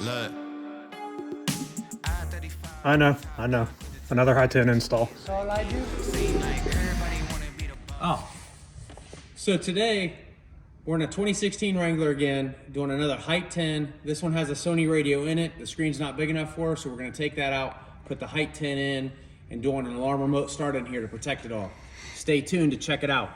Look. I know. Another Heigh10 install. That's all I do. Oh. So today, we're in a 2016 Wrangler again, doing another Heigh10. This one has a Sony radio in it. The screen's not big enough for us, so we're gonna take that out, put the Heigh10 in, and doing an alarm remote start in here to protect it all. Stay tuned to check it out.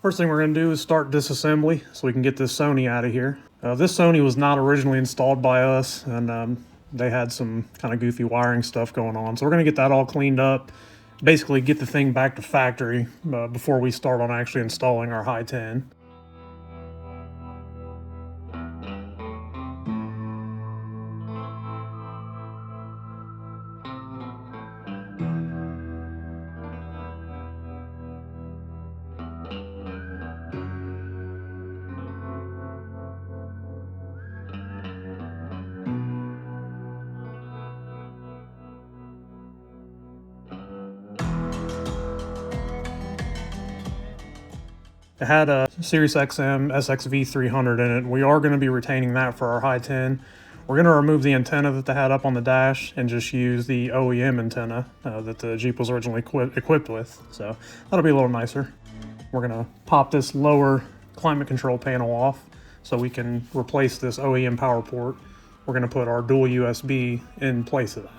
First thing we're going to do is start disassembly so we can get this Sony out of here. This Sony was not originally installed by us, and they had some kind of goofy wiring stuff going on. So we're going to get that all cleaned up, basically get the thing back to factory before we start on actually installing our Heigh10. It had a Sirius XM SXV300 in it. We are going to be retaining that for our Heigh10. We're going to remove the antenna that they had up on the dash and just use the OEM antenna that the Jeep was originally equipped with. So that'll be a little nicer. We're going to pop this lower climate control panel off so we can replace this OEM power port. We're going to put our dual USB in place of that.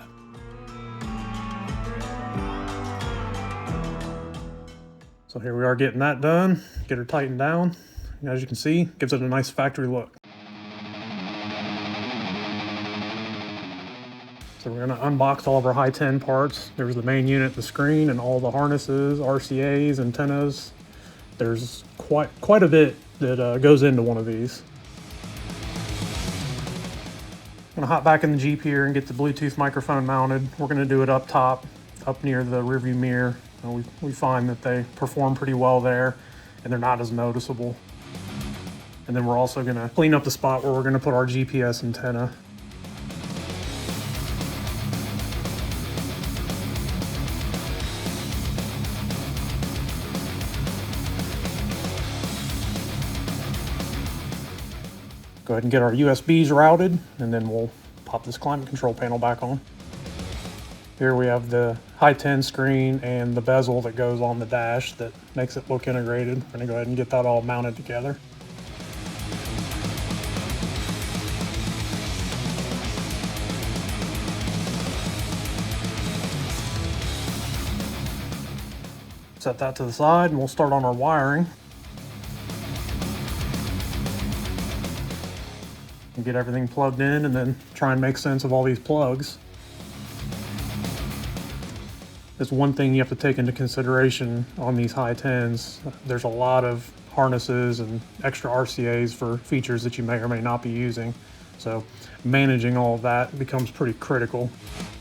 So here we are getting that done, get her tightened down. As you can see, gives it a nice factory look. So we're gonna unbox all of our Heigh10 parts. There's the main unit, the screen, and all the harnesses, RCAs, antennas. There's quite a bit that goes into one of these. I'm gonna hop back in the Jeep here and get the Bluetooth microphone mounted. We're gonna do it up top, up near the rearview mirror. We find that they perform pretty well there and they're not as noticeable. And then we're also gonna clean up the spot where we're gonna put our GPS antenna. Go ahead and get our USBs routed, and then we'll pop this climate control panel back on. Here we have the Heigh10 screen and the bezel that goes on the dash that makes it look integrated. We're gonna go ahead and get that all mounted together. Set that to the side and we'll start on our wiring. And get everything plugged in and then try and make sense of all these plugs. There's one thing you have to take into consideration on these Heigh10s. There's a lot of harnesses and extra RCAs for features that you may or may not be using. So managing all of that becomes pretty critical.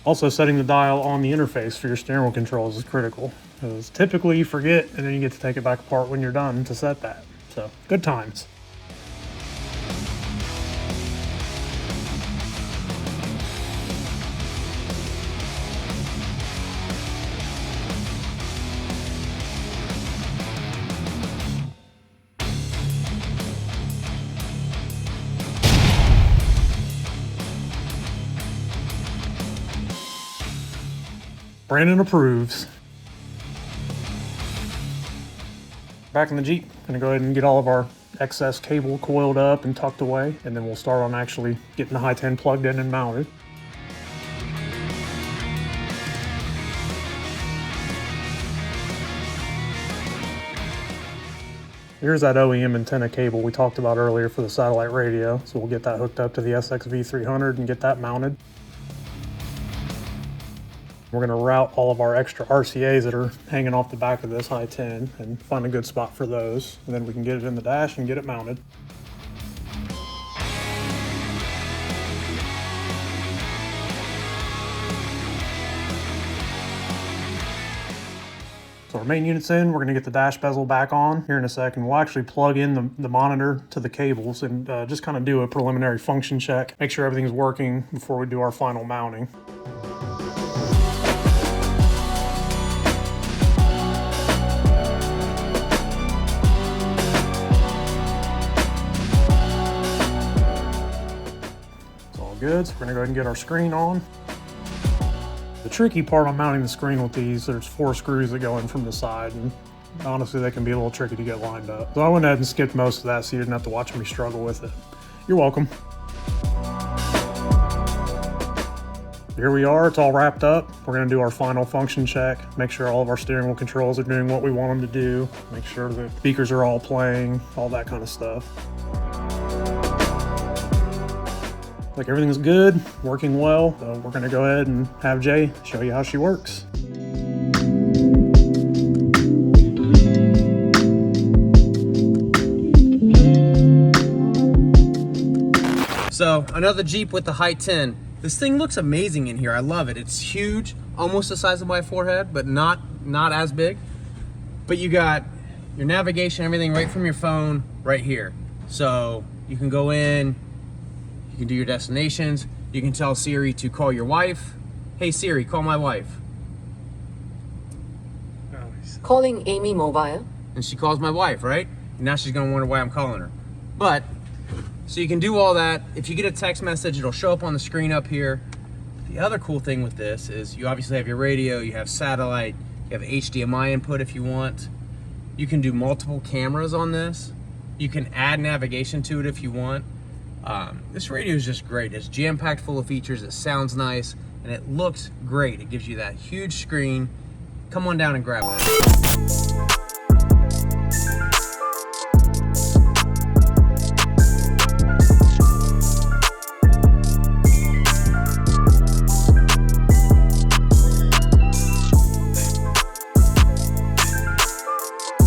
Also, setting the dial on the interface for your steering wheel controls is critical, because typically you forget and then you get to take it back apart when you're done to set that. So good times. Brandon approves. Back in the Jeep, gonna go ahead and get all of our excess cable coiled up and tucked away, and then we'll start on actually getting the Heigh10 plugged in and mounted. Here's that OEM antenna cable we talked about earlier for the satellite radio, so we'll get that hooked up to the SXV300 and get that mounted. We're going to route all of our extra RCAs that are hanging off the back of this Heigh10 and find a good spot for those. And then we can get it in the dash and get it mounted. So our main unit's in, we're going to get the dash bezel back on here in a second. We'll actually plug in the monitor to the cables and just kind of do a preliminary function check, make sure everything's working before we do our final mounting. good, so we're gonna go ahead and get our screen on. The tricky part on mounting the screen with these, there's 4 screws that go in from the side, and honestly they can be a little tricky to get lined up. So I went ahead and skipped most of that so you didn't have to watch me struggle with it. You're welcome. Here we are, it's all wrapped up. We're gonna do our final function check, make sure all of our steering wheel controls are doing what we want them to do, make sure the speakers are all playing, all that kind of stuff. Like everything's good, working well, so we're gonna go ahead and have Jay show you how she works. So another Jeep with the Heigh10. This thing looks amazing in here. I love it. It's huge, almost the size of my forehead, but not as big. But you got your navigation, everything right from your phone right here. So you can go in, you can do your destinations. You can tell Siri to call your wife. Hey Siri, call my wife. Calling Amy Mobile. And she calls my wife, right? And now she's gonna wonder why I'm calling her. But, so you can do all that. If you get a text message, it'll show up on the screen up here. The other cool thing with this is you obviously have your radio, you have satellite, you have HDMI input if you want. You can do multiple cameras on this. You can add navigation to it if you want. This radio is just great. It's jam-packed full of features, it sounds nice, and it looks great. It gives you that huge screen. Come on down and grab it.